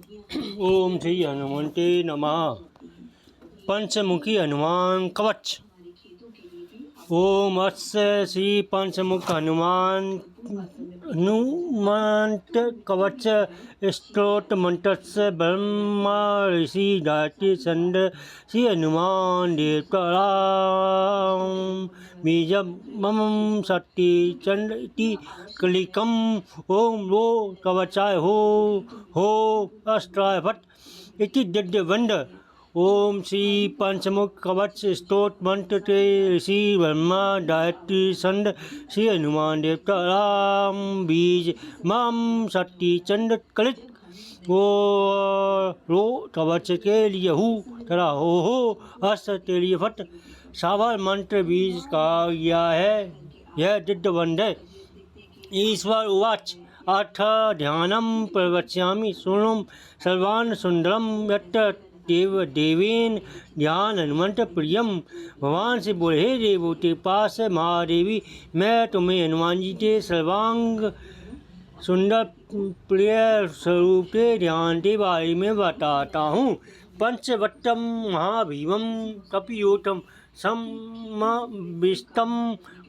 ओम श्री हनुमते नमः। पंचमुखी हनुमान कवच। ओम अस्य श्री पंचमुख हनुमंत कवच स्तोत्र मंत्रस्य ब्रह्मा ऋषि गायत्री छंद श्री हनुमान देवताराम बीजम मम शक्ति चंड इति क्लिकम ओम लो कवचाय हो अस्त्राय फट इति दिव्यवंद। ओम श्री पंचमुख कवच स्तोत्र मंत्र के ऋषि ब्रह्मा गायत्री छंद श्री हनुमान देवता राम बीज मम शक्ति चंड कलित वो रो कवच के लिए हु तरा हो अस्त्र के लिए फट सावर मंत्र बीज का गया है। यह दिव्यवंद है। ईश्वर उवाच अथ ध्यानम प्रवक्ष्यामि शृणु सर्वान् सुंदरम यत्र देवेन ध्यान हनुमंत प्रियम। भगवान से बोले, हे देवों के पास है महादेवी, मैं तुम्हें हनुमान जी के सर्वांग सुंदर प्रिय स्वरूप के ध्यान के बारे में बताता हूँ। पंचवट्टम महाभीमम कपियोतम समविष्टम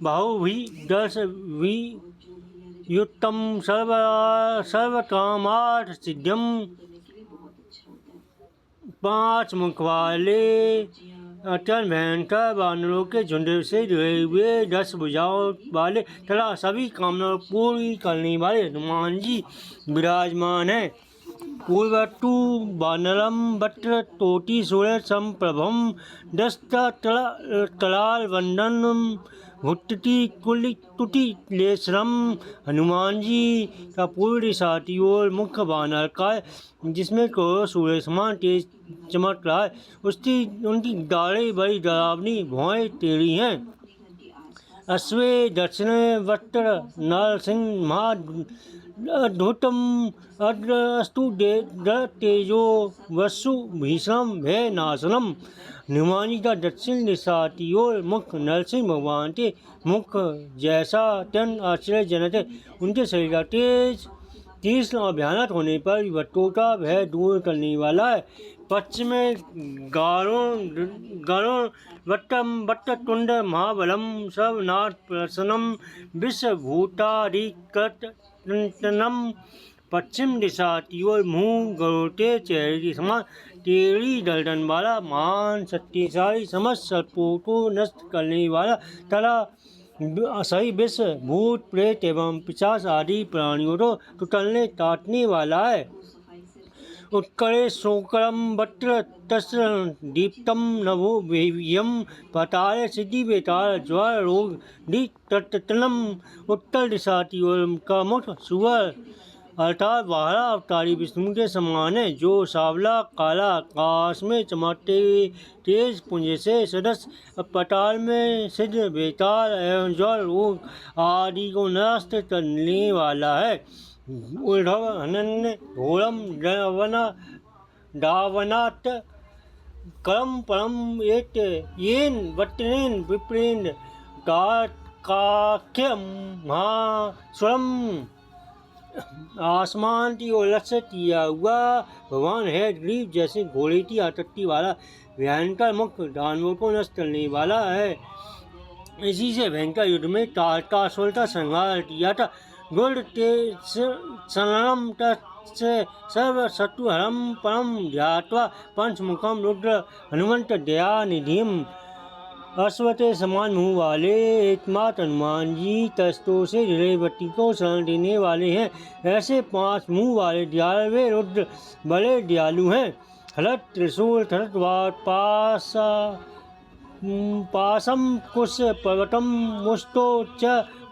बाहुभि दश युक्तम सर्वकामार्थ सिद्ध्यम। पांच मुख वाले अत्यंत भयंकर वानरों के झुंड से जुड़े हुए 10 भुजाओं वाले तथा सभी कामनाओं पूरी करने वाले हनुमान जी विराजमान है। पूर्वतु वानरम वट्र तोटी सूर्य संप्रभम दस्ता तलाल वंदनम भुट्टी कुल तुटी लेश्रम। हनुमान जी का पूर्व दिशा की ओर मुख्य वानर का है, जिसमें को सूर्य समान तेज चमक रहा है। उनकी दाढ़ी बड़ी डरावनी भौहें टेढ़ी हैं। अश्वे दक्षिण वट्र नरसिंह महाधुतम अस्तु तेजो वसु भीषण भय नाशनम। हनुमान जी का दक्षिण दिशा की ओर मुख नरसिंह भगवान के मुख जैसा अत्यंत आश्चर्यजनक है। उनके शरीर का तेज तीक्ष्ण और भयानक होने पर भक्तों का भय दूर करने वाला है। पश्चिम में गरुण वट्टम वट्टतुंड महाबलम सर्वनाथ प्रसन्नम विश्वभूताधिकृतनम। पश्चिम दिशा की ओर मुँह गरुड़ के चेहरे के समान टेढ़ी गर्दन वाला महान शक्तिशाली समस्त सर्पों को नष्ट करने वाला तथा सही विश्व भूत प्रेत एवं पिशाच आदि प्राणियों को कुचलने काटने वाला है। उत्करे शोकरम वट्र तस्य दीप्तम नभो वेयम पताय सिद्धि बेताल ज्वर रोग दीप्ततनम। उत्तर दिशा की ओर का मुख सुअर अर्थात वाहरा अवतारी विष्णु के समान है, जो सावला काला आकाश में चमकते तेज पुंज से सदस्य पताल में सिद्ध बेताल एवं ज्वर रोग आदि को नष्ट करने वाला है। उद्धव हनन्य घोरम दावनात् करम परम एक येन वट्रेन विप्रेन काक्यम महास्वरम। आसमान की ओर लक्ष्य किया हुआ भगवान है। ग्रीव जैसे घोड़े की आकृति वाला भयंकर मुख दानवों को नष्ट करने वाला है। इसी से भयंकर युद्ध में तारकासुर का संहार किया था। गुड़ ते सनम तस्य सर्व शत्रुहरम परम ध्यात्वा पंचमुखम रुद्र हनुमंत दया निधिम। अश्वते समान मुँह वाले एकमात्र हनुमान जी तस्तों से जुड़े व्यक्ति को शरण देने वाले हैं। ऐसे 5 मुँह वाले दयालु वे रुद्र बड़े दयालु हैं। हलत त्रिशूल थरत वाट पासम कुश पर्वतम मुस्तो च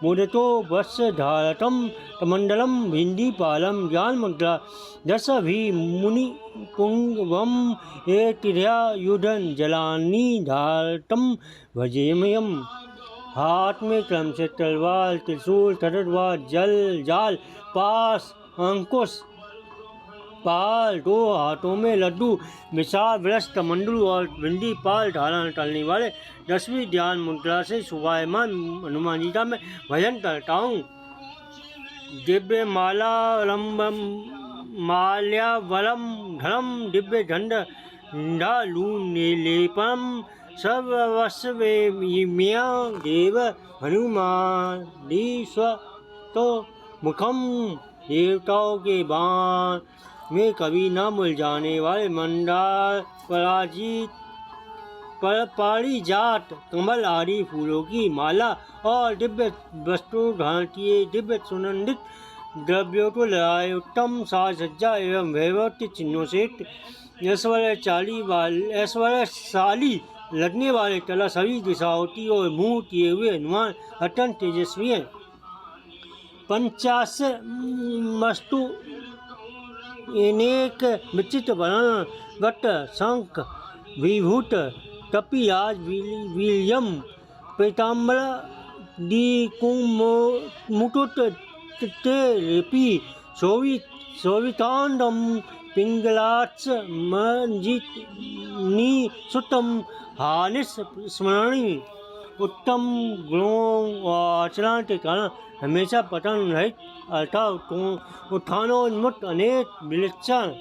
मुदतो वत्स धारतम कमंडलम भिंडी पालम ज्ञान मुद्रा दश भी मुनि पुंगवम एतिर्या युधन जलानी धारतम भजेमयम। हाथ में क्रम से तलवार त्रिशूल तटवार जल जाल पास अंकुश पाल, 2 हाथों में लड्डू विशाल वृक्ष कमंडलू और भिंडी पाल धारण करने वाले 10वीं ध्यान मुद्रा से शोभायमान हनुमान जी का मैं भजन करता हूँ। दिव्य माला माल्यावलम धनम दिव्य झंडालूलेपम सर्वस्वेमिया देव हनुमानीश्वतो मुखम। देवताओं के बाण में कभी न मुल जाने वाले मंदार पराजित पारिजात कमल आदि फूलों की माला और दिव्य वस्त्रों घाटिए दिव्य सुगंधित द्रव्यों को लगाए उत्तम साज सज्जा एवं वैभवती चिन्हों से ऐश्वर्यशाली लगने वाले तला सभी दिशाओं की ओर मुंह किए हुए हनुमान अत्यंत तेजस्वी हैं। 50 मस्तु अनेक विचित्र वर्ण वट शंख विभूत कपिराज वीर्यम पीताम्बर मुकुट तेपी शोभितांडम पिंगलाक्ष मंजिनी सुतम हानिस स्मरणी उत्तम गुणों व आचरण के कारण हमेशा पतन रहित अर्थात उत्थानोन्मुक्त अनेक विलक्षण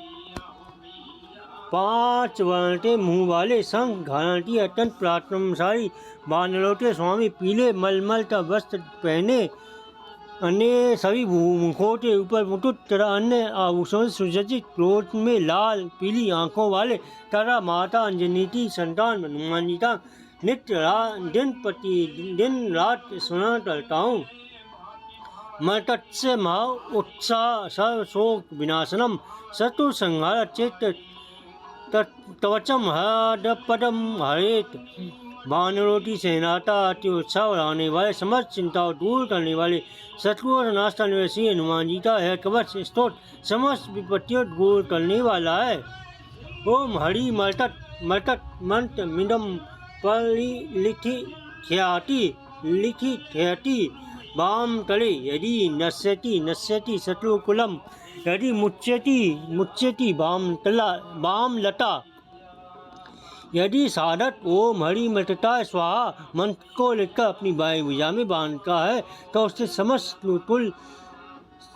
5 वर्ण के मुँह वाले शंख घाटी अत्यंत पराक्रमशाली बानरों के स्वामी पीले मलमल का वस्त्र पहने अन्य सभी मुखों के ऊपर मुकुट तथा अन्य आभूषणों से सुसज्जित क्रोध में लाल पीली आंखों वाले तथा माता अंजनी की संतान हनुमान जी का नित्य दिन रात स्मरण करता हूँ। मत्स्य महा उत्साह सर्व शोक विनाशनम शत्रु संहार चेत त्वचम हृदपदम हरेत। वानरों की सेनाता अति उत्साह बढ़ाने वाले समस्त चिंताओं दूर करने वाले शत्रुओं से नाश करने वाले श्री हनुमान जी का यह कवच स्तोत्र समस्त विपत्तियों दूर करने वाला है। ओम हरि मर्तट मंत्र मिदम लिखि ख्याति वाम तले यदि नश्यति शत्रुकुलम यदि मुच्यति वाम लता यदि साधक ओम हरि मृतता स्वाहा मंत्र को लिखकर अपनी बाएं भुजा में बांधता है तो उससे समस्त कुल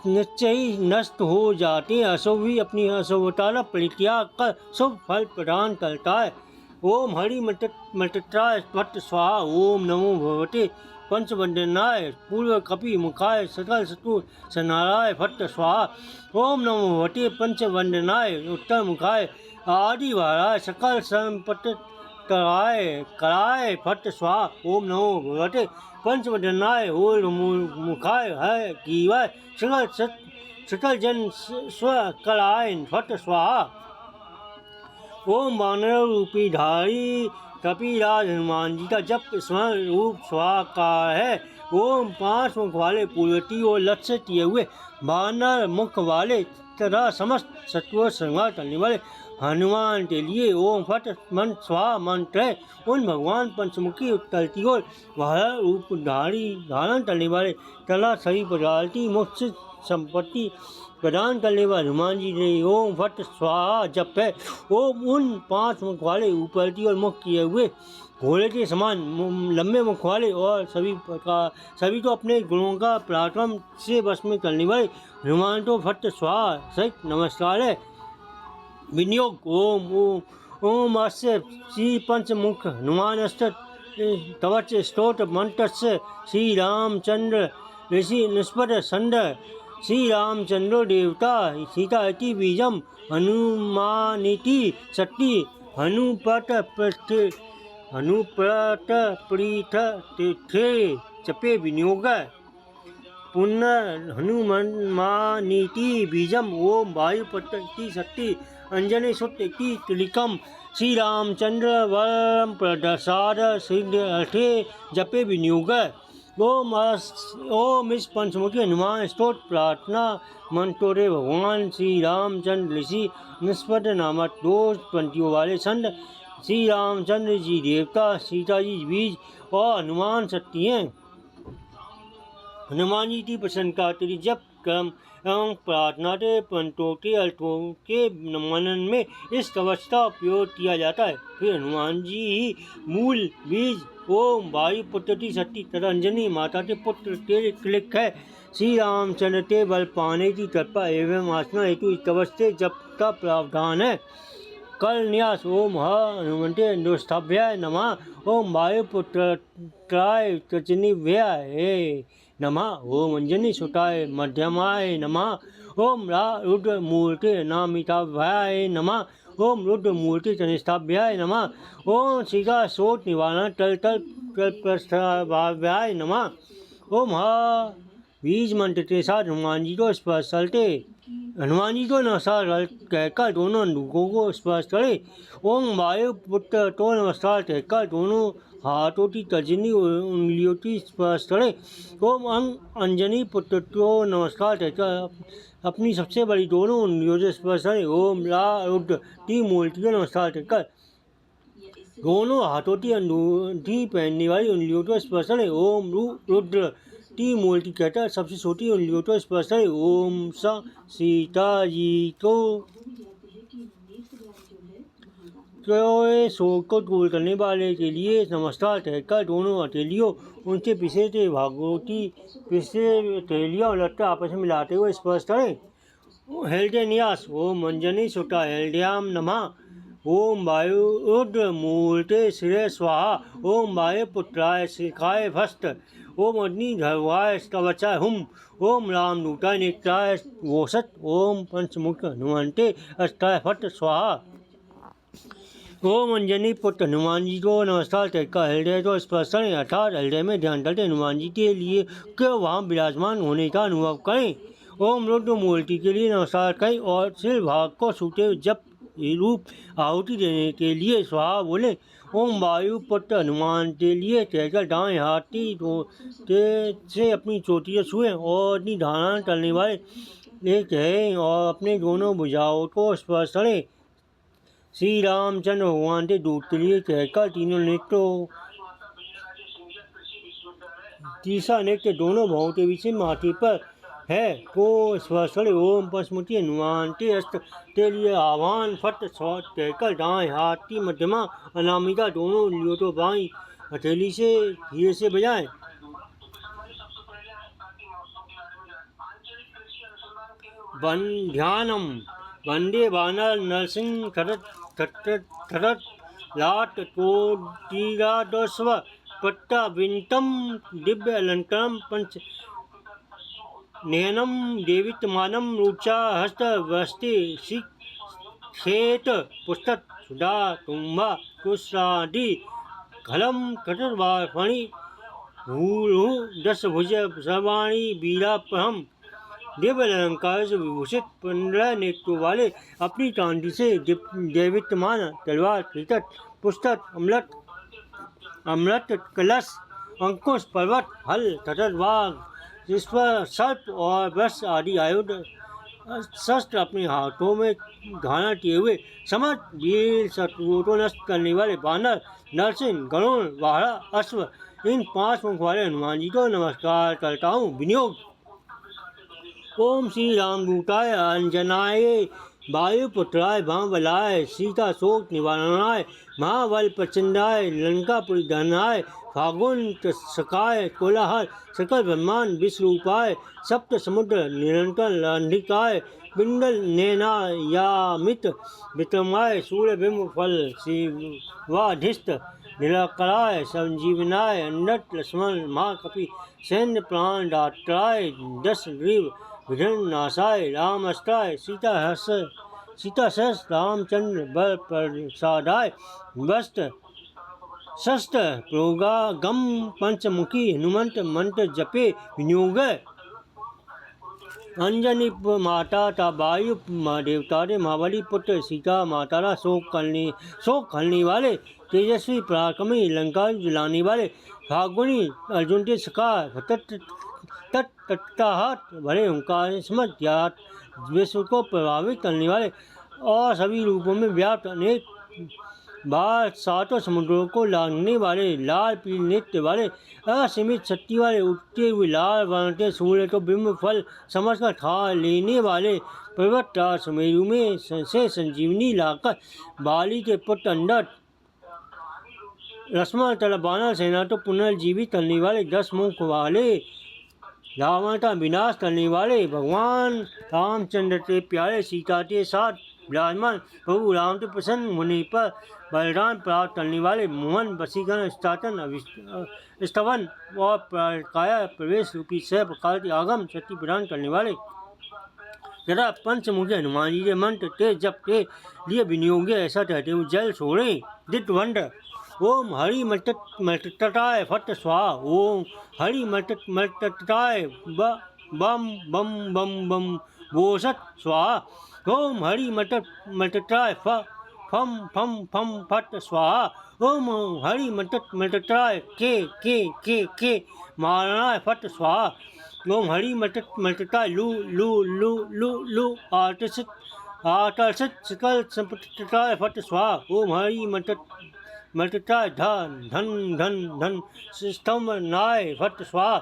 निश्चय ही नष्ट हो जाते हैं। अशुभ भी अपनी अशुभता का परित्याग कर शुभ फल प्रदान करता है। ओम हरि मृतता स्वाहा ओम नमो भगवते पंचवंदनाय पूर्व कपि मुखाय सकल शत्रु संहाराय फट्ट स्वाहा। ओम नमो भगवते पंचवंदनाय उत्तर मुखाय आदि वाराय सकल संपत्ति कराय फट स्वाहा। ओम नमो भगवते पंचवदनाय ओम मुखाय है कीवाय सकल जन स्व कराय फट स्वाहा। ओम वानर रूपी धारी कपिराज हनुमान जी का जप स्मरण रूप स्वाकार है। ओम 5 मुख वाले पूर्वती और लक्ष्य किए हुए वानर मुख वाले तथा समस्त शत्रुओं संहार करने वाले हनुमान के लिए ओम फट मन स्वाहा मंत्र है। उन भगवान पंचमुखी उत्तरती और वह रूप धारण करने वाले तथा सभी प्रकार की मोक्ष संपत्ति प्रदान करने वाले हनुमान जी ने ओम फट स्वाहा जप है। ओम उन 5 मुख वाले ऊपर की ओर मुख किए हुए घोड़े के समान लंबे मुख वाले और सभी को अपने गुणों का पराक्रम से वश में करने वाले हनुमान तो फट स्वाहा सहित नमस्कार है। विनियोग ओम अस्य श्री पंचमुख हनुमान कवच स्तोत्र मंत्र श्री रामचंद्र ऋषि निष्पद संड श्री रामचंद्र देवता सीता इति बीजम हनुमानिति शक्ति हनुपत प्रीठ तीर्थे चपे विनियोग पुनः हनुमानिति बीजम ओम वायुपति शक्ति अंजनी सुति तिलिकम श्री रामचंद्र वरम प्रसाद सिद्ध अर्थे जपे विनियोग। ओम इस पंचमुखी हनुमान स्तोत्र प्रार्थना मंत्रोरे भगवान श्री रामचंद्र ऋषि निष्पद नामक 2 पंक्तियों वाले संत श्री रामचंद्र जी देवता सीता जी बीज और हनुमान शक्ति हैं। हनुमान जी की प्रसन्नता तेरी जप क्रम एवं प्रार्थना के पंक्तों के अर्थों के मनन में इस कवच का उपयोग किया जाता है। फिर हनुमान जी ही मूल बीज ओम वायुपुत्र की शक्ति तथा अंजनी माता के पुत्र के क्लिक है। श्री रामचंद्र के बल पाने की कृपा एवं आसना हेतु इस कवच से जप का प्रावधान है। कल न्यास ओम हनुमते दुष्टाभ्याय नमः ओम वायुपुत्राय तचनिभ्याय नमः ओम अंजनी सुताय मध्यमाय नमः ओम रुद्र मूर्ति नामिताभ्याय नमः ओम रुद्र मूर्ति तनिष्ठाभ्याय नमः ओम सीता शोक निवारण तल प्रस्थाभ्याय नमः ओम बीज मंत्र के साथ हनुमान जी को स्पर्श करते हनुमान जी को नमस्कार कहकर दोनों अंगों को स्पर्श करें। ओम वायुपुत्र तो नमस्कार कहकर दोनों हाथों की तर्जनी उंगलियों की स्पर्श करें। ओम अंजनी पुत्र तो नमस्कार कहकर अपनी सबसे बड़ी दोनों उंगलियों से स्पर्श करें। ओम रुद्र की मूर्ति को नमस्कार कहकर दोनों हाथों की अंगूठी पहनने वाली उंगलियों को स्पर्श करें। ओम रुद्र टी मूर्ति कहकर सबसे छोटी उंगलियों को स्पर्श करें। ओम सीता जी को शोक को दूर करने वाले के लिए नमस्कार कहकर दोनों हथेलियों उनके पीछे के भागों की पीछे हथेलियाँ उलटकर आपस में मिलाते हुए स्पर्श करें। हृदय न्यास ओम अंजनी सुता हृदयाम नमः ओम वायु रुद्र मूर्ते श्रेय स्वाहा ओम वायुपुत्राय शिखाय भस्त ओम अग्नि धर्वाय कवचाय हुम ओम रामदूताय नेत्राय वोषत ओम पंचमुख हनुमंते अष्टाय फट स्वाहा। ओम अंजनी पुत्र हनुमान जी को नमस्कार कहकर हृदय को स्पर्श करें अर्थात हृदय में ध्यान करते हनुमान जी के लिए क्यों वहाँ विराजमान होने का अनुभव करें। ओम रुद्र मूर्ति के लिए नमस्कार करें और सिर भाग को छूते जब रूप आहुति देने के लिए स्वाहा बोले। ओम वायुपुत्र हनुमान के लिए कहकर दाएं हाथी से अपनी चोटी छुएं और अपनी धारण करने वाले कहें और अपने दोनों भुजाओं को स्पर्श करें। श्री रामचंद्र भगवान के दूत के लिए कहकर तीनों नेत्रों तीसरा नेत्र दोनों भावों के बीच माथे पर है को स्पर्श करें। ओम पशुमती हनुमान के अस्त्र के लिए आह्वान फट स्वाट कहकर दाएं हाथ की मध्यमा अनामिका दोनों उंगलियों को बाईं हथेली से धीरे से बजाएं। ध्यानम वंदे बानर नरसिंह थरत लाट कोटीरादस्व पट्टा विंतम दिव्य अलंकरम पंच नयनम देवितमानम रुचा हस्त वस्ति खेत पुस्तक सुधा तुम्बा कुशादि खलम कटरवाफणि भूलु दस भुज सर्वाणी वीरापहम दिव्य अलंकार से विभूषित 15 नेत्रों वाले अपनी कांति से देवितमान तलवार कृतक पुस्तक अमृत कलश अंकुश पर्वत हल तटत वाघ सर्प और वृक्ष आदि आयुध शस्त्र अपने हाथों में धारण किए हुए समस्त वीर शत्रुओं को नष्ट करने वाले बानर नरसिंह गरुड़ वाहरा अश्व इन 5 मुख वाले हनुमान जी को नमस्कार करता हूँ। विनियोग ओम श्री रामदूताय अंजनाय वायुपुत्राय भांबलाय सीता शोक निवारणाय महाबल प्रचंडाय लंकापुरी धनाय फागुन सकाय कोलाहल सकल ब्रह्मांड विश्वरूपाय सप्त समुद्र निरंतर लंधिकाय पिंडल नैनायामित विक्रमाय सूर्यबिंब फल शिवाधिष्ठ निराकराय संजीवनाय अंडट लक्ष्मण महाकपि सैन्य प्राण दात्राय 10 ग्रीव विघ्न नाशाय रामस्त्राय सीता सहस रामचंद्र बल प्रसादाय वस्त्र शस्त्र प्रोगागम पंचमुखी हनुमंत मंत्र जपे विनियोग अंजनी माता ता वायु देवता रे महाबली पुत्र सीता माता रा शोक खलने वाले तेजस्वी पराक्रमी लंका जलाने वाले फागुनी अर्जुन के सखा तत्ताहट भरे हुंकार समझ ज्ञात विश्व को प्रभावित करने वाले और सभी रूपों में व्याप्त अनेक बाहर सातों समुद्रों को लांघने वाले, लाल पीले नेत्र वाले, असीमित शक्ति वाले, उगते हुए लाल वर्ण के सूर्य को बिंब फल समझकर खा लेने वाले, पर्वत राज सुमेरु में से संजीवनी लाकर बाली के पुत्र अंडर लक्ष्मण तथा बानर सेना तो पुनर्जीवित करने वाले, 10 मुख वाले, रावण का विनाश करने वाले, भगवान रामचंद्र के प्यारे सीता के साथ विराजमान, प्रभु राम के प्रसन्न होने पर बलिदान प्राप्त करने वाले, मोहन वशीकरण स्तवन और काया प्रवेश रूपी 6 प्रकार के आगम शक्ति प्रदान करने वाले तथा पंचमुखी हनुमान जी के मंत्र के जप के लिए विनियोग्य ऐसा कहते हुए जल छोड़े। दिट वंडर ओम हरि मटटाय फट स्वाहा, ओम हरि मटटाय बम बम बम बम वोसत स्वाहा, ओम हरि मटटाय फम फम फम फट स्वाहा, ओम हरि मटटाय के मारणाय फट स्वाहा, ओम हरि मटटाय लू लू लू लू लू आकर्षित सकल संपत्ताय फट स्वाहा, ओम हरि मटटाय धन धन धन धन स्तंभ नाय फट स्वाहा,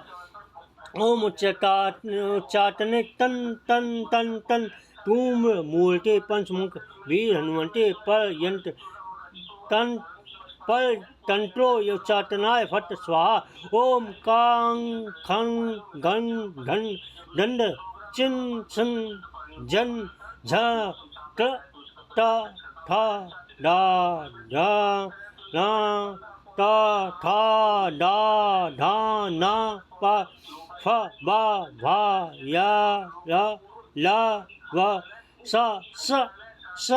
ओम उच्चाटने तन तन तन तन तुम मूर्ते पंचमुख वीर हनुमंते पर यंत्र तन पर तंत्रो उच्चाटनाय फट स्वाहा, ओम कांग खंग गण धन दंड चिन सन जन झ ट टा ठा डा डा ना ता था डा धा ना पा फ बा भा या ला ला व स स स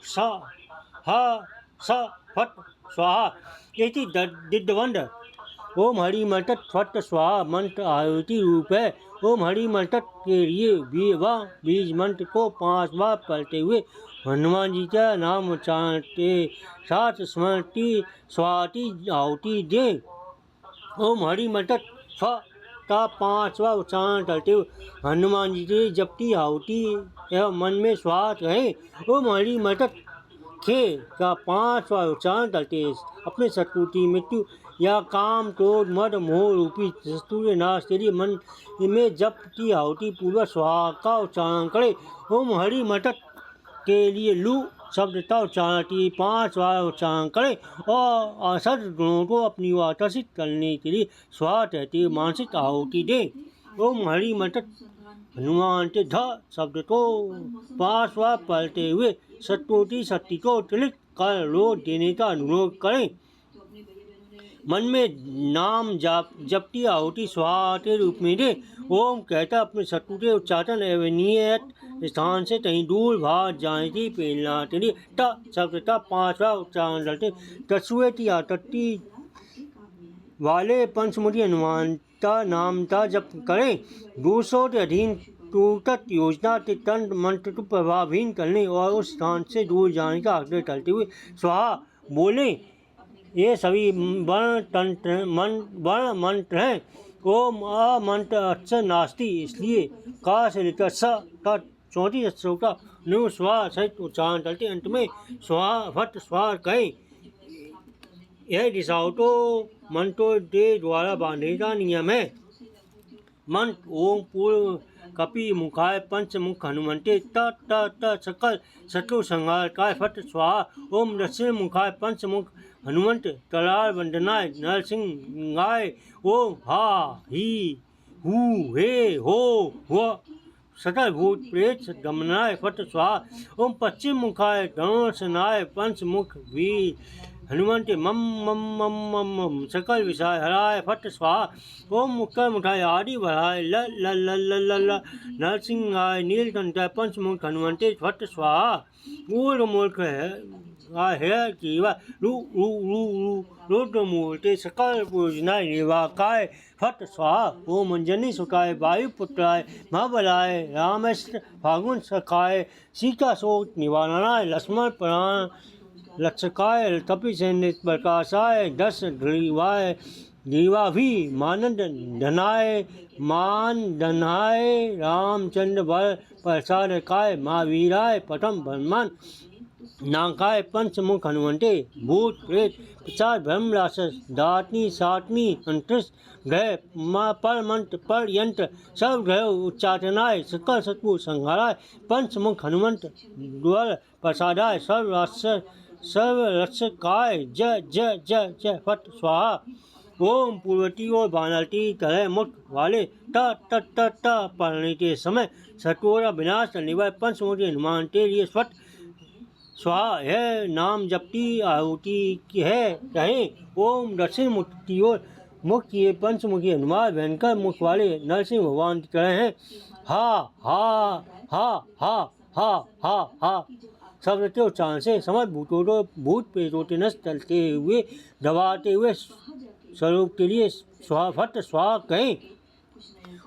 स ह स फट स्वाहा। इति डिड वंडर। ओम हरि मटट फट स्वाहा मंत्र आयुति रूप है। ओम हरि मटट के लिए बीज मंत्र को 5 बार पढ़ते हुए हनुमान जी का नाम उच्चारण के साथ स्मृति स्वाति आहुति दे। ओम हरि मटट फ का 5 बार उच्चारण करते हुए हनुमान जी के जपती आहुति एवं मन में स्वाहा कहें। ओम हरि मटट खे का 5 बार उच्चारण करते अपने शत्रु की मृत्यु या काम क्रोध मद मोह रूपी शत्रु के नाश के लिए मन में जप की आहुति पूर्वक स्वाहा का उच्चारण करे। ओम हरि मटट के लिए लू शब्द का उच्चारण की 5 बार उच्चारण करें और असद गुणों को अपनी ओर आकर्षित करने के लिए स्वाहा कहते हुए मानसिक आहुति दें। ओम हरि मटट हनुमान के ध शब्द को 5 बार पढ़ते हुए शत्रु की शक्ति को तिलित कर रोक देने का अनुरोध करें। मन में नाम जपती आहुति स्वाहा के रूप में दे। ओम कहता अपने शत्रु के उच्चाटन एवं नियत स्थान से कहीं दूर भाग जाने की प्रेरणा के लिए ट शब्द का 5 बार उच्चारण करते तत्सुए की आतत्ती वाले पंचमुखी हनुमान का नाम का जप करें। दूसरों के अधीन टूटत योजना के तंत्र मंत्र को प्रभावहीन करने और उस स्थान से दूर जाने का आग्रह करते हुए स्वाहा बोले। ये सभी वर्ण मंत्र हैं। ओम अ मंत्र अक्षर नास्ति, इसलिए का से लेकर स का 34 अक्षरों का नु स्वाहा सहित उच्चारण करते अंत में स्वाहा फट स्वाहा कहें। यह दिशाओं तो मंत्रों के द्वारा बांधने का नियम है। मंत्र ओम पूर्व कपि मुखाय पंचमुख हनुमंते त सकल शत्रु संहार काय फट स्वाहा। ओम दक्षिण मुखाय पंचमुख हनुमंत तलार वंदनाय नरसिंहाय। ओम हा ही हु हे हो हुआ सकल भूत प्रेत दमनाय फट स्वाहा। ओम पश्चिम मुखाय धनुषनाय पंचमुख वीर हनुमंत मम मम मम मम मम सकल विषाय हराय फट स्वाहा। ओम उत्तर मुठाय आदि बढ़ाय ल ल ल ल ल ल नरसिंहाय नीलकंठाय पंचमुख हनुमंते फट स्वाहा। पूर्व मूर्ख है कीवा रु रु रु रु रुद्रमूर्ते सकल पूजनाय निवाकाय फट स्वाहा। ओम अंजनी सुखाय वायुपुत्राय महाबलाय रामस्त्र फागुन सखाय सीताशोक निवारणाय लक्ष्मण प्राण लक्षकाय कपि सैन्य प्रकाशाय 10 ग्रीवाय ग्रीवाभि मानद धनाय रामचंद्र बल प्रसादकाय महावीराय प्रथम ब्रह्मन नाकाय पंचमुख हनुमंते भूत प्रेत पिशाच ब्रह्म राक्षस दातनी सातनी अंतरिक्ष ग्रह पर मंत्र पर यंत्र सब ग्रह उच्चाटनाय सकल शत्रु संहाराय पंचमुख हनुमंत द्वल प्रसादाय सर्व रक्षकाय जय जय जय जय फट स्वाहा। ओम पूर्वती और बानरती तरह मुख वाले ट ट ट ट पढ़ने के समय सटोरा विनाश करने वाले पंचमुखी हनुमान के लिए स्वट स्वाहा है नाम जपती आहुति की है कहें। ओम दक्षिण मुख की ओर मुख किए पंचमुखी हनुमान भयंकर मुख वाले नरसिंह भगवान की तरह हैं। हा हा हा हा हा हा हा शब्द के उच्चारण से समझ भूत प्रेतों के नष्ट चलते हुए दबाते हुए स्वरूप के लिए स्वाहा फट स्वाहा कहें।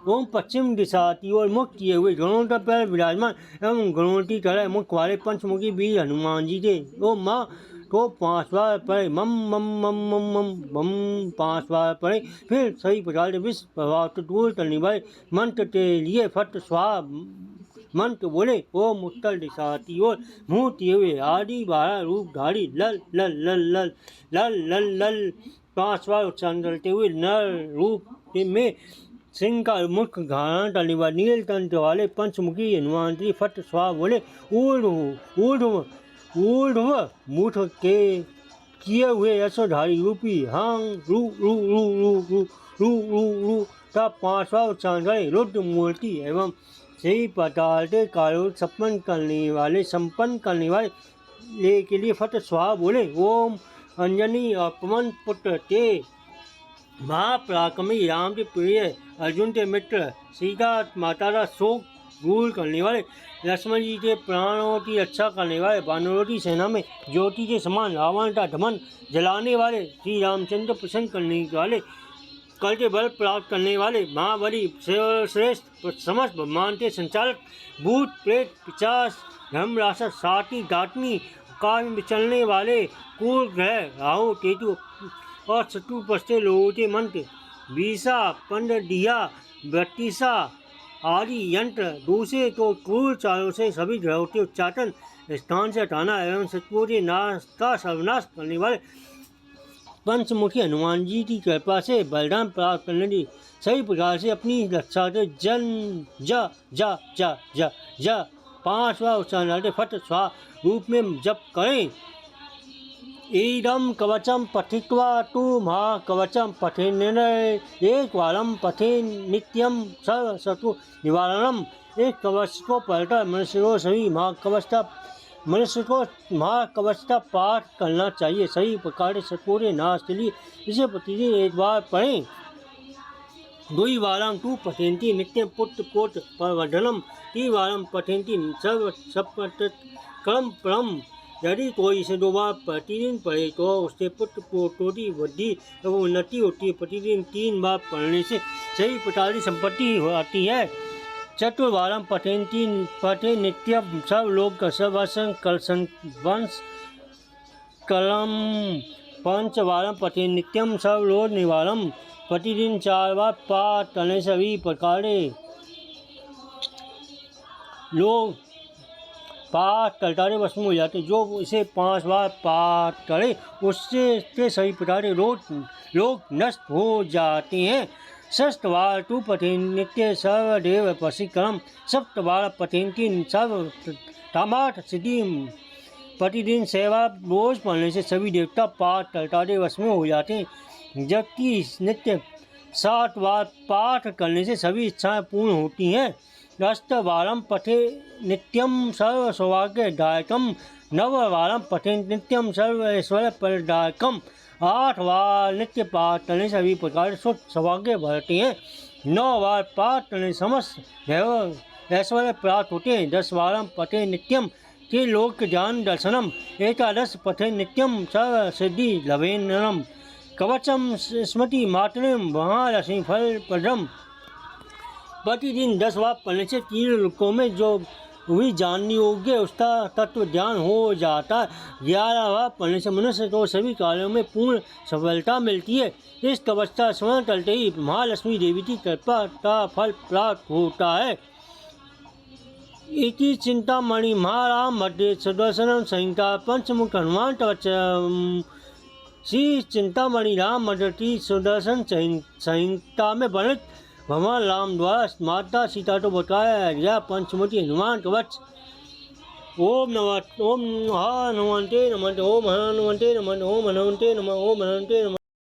ओम पश्चिम दिशा की ओर मुख किए हुए गणों पर विराजमान एवं गणों की तरह मुख वाले पंचमुखी वीर हनुमान जी थे। ओम माँ को 5 बार पढ़े मम मम मम मम मम मम 5 बार पढ़े फिर सही प्रकार से विश्व प्रभाव को दूर करने वाले मंत्र के लिए फट स्वाहा मंत्र बोले। ओम उत्तर दिशा की ओर मुँह किए हुए आदि 12 रूपधारी लल लल लल लल लल लल लल 5 बार उच्चारण करते हुए नर रूप में सिंह का मुख धारण करने वाले नीलकंठ वाले पंचमुखी हनुमान जी फट स्वाहा बोले। ऊर्ध्व मुठ के किए हुए यशोधारी रूपी हांग रू रू रू रू रू रू रू रू का 5 बार उच्चारण करें। रुद्र मूर्ति एवं सही प्रकार के कार्यों संपन्न करने वाले के लिए फट स्वाहा बोले। ओम अंजनी अपमन पुत्र के महापराक्रमी राम के प्रिय अर्जुन के मित्र सीता माता का शोक दूर करने वाले लक्ष्मण जी के प्राणों की रक्षा करने वाले वानरों की सेना में ज्योति के समान रावण का दमन जलाने वाले श्री रामचंद्र प्रसन्न करने वाले कल के बल प्राप्त करने वाले महाबली श्रेष्ठ समस्त ब्रह्मांड के संचालक भूत प्रेत पिशाच धर्म राक्षस साती दातनी आकाश में चलने वाले कुल ग्रह राहु केतु और शत्रु पस्ते लोगों के मंत्र बीसा पंडिया बत्तीसा आदि यंत्र दूसरे तो क्रूर चालों से सभी ग्रहों के उच्चाटन स्थान से हटाना एवं शत्रुओं के नाश का सर्वनाश करने वाले पंचमुखी हनुमान जी की कृपा से बलिदान प्राप्त करने की सही प्रकार से अपनी रक्षा के जन जा जा जा जा जा 5 बार उच्चारण फट स्वाहा रूप में जप करें। ईदम कवचम पठित्वा तु महाकवचम पठेन एक वारम पठे नित्यम सर्व शत्रु निवारणम। एक कवच को पढ़कर मनुष्य को महाकवच का पाठ करना चाहिए। सही प्रकार शत्रुओं के नाश के लिए इसे प्रतिदिन एक बार पढ़ें। दुई वारम तु पठेन्ति नित्यम पुत्र कोट प्रवर्धनम 3 वारम पठेन्ति सर्व क्रम परम। यदि कोई इसे 2 बार प्रतिदिन पढ़े तो उससे पुत्र पोतों की वृद्धि एवं उन्नति होती है। प्रतिदिन 3 बार पढ़ने से सही प्रकार की संपत्ति आती है। चतुर्वारम पठे नित्यम सब लोग सर्वसं वंश कलम 5 वारम पठे नित्यम सब लोग निवारम। प्रतिदिन 4 बार पाठ करने से सभी प्रकार लोग पाठ करतारे वश में हो जाते। जो इसे 5 बार पाठ करे उससे सही प्रकार रोग नष्ट हो जाते हैं। 6 बार तु पठेन नित्य सर्वदेव वशीकरम 7 बार पठेन्ति सर्व तामाठ सिद्धि। प्रतिदिन 6 बार रोज पढ़ने से सभी देवता पाठ करतारे वश में हो जाते हैं। जबकि नित्य 7 बार पाठ करने से सभी इच्छाएं पूर्ण होती हैं। 10 वारम पठे नित्यम सर्व सौभाग्यदायकम 9 वारम पठे नित्यम सर्व ऐश्वर्य प्रदायकम। 8 बार नित्य पाठ करने सभी प्रकार सुख सौभाग्य बढ़ते हैं। 9 बार पाठ करने समस्त ऐश्वर्य प्राप्त होते हैं। 10 वारम पठे नित्यम के लोक ज्ञान दर्शनम। 11 पठे नित्यम सर्व सिद्धि लभेनम। कवचम स्मृति मातृम महालक्ष्मी फल प्रदम। प्रतिदिन 10 बार पढ़ने से 3 लोकों में जो भी जानने योग्य उसका तत्व ज्ञान हो जाता है। 11 बार पढ़ने से मनुष्य को सभी कार्यों में पूर्ण सफलता मिलती है। इस कवच का स्मरण करते ही महालक्ष्मी देवी की कृपा का फल प्राप्त होता है। इति चिंतामणि महाराम मध्ये सुदर्शन संहिता पंचमुख हनुमान कवच श्री चिंतामणि राम मठती सुदर्शन संहिता में वर्णित भगवान राम द्वारा माता सीता को बताया गया पंचमुखी हनुमान कवच। ओम नमः ओम हनुमते नमः ओम हनुमते नमः ओम हनुमते नमः ओम हनुमते नमः।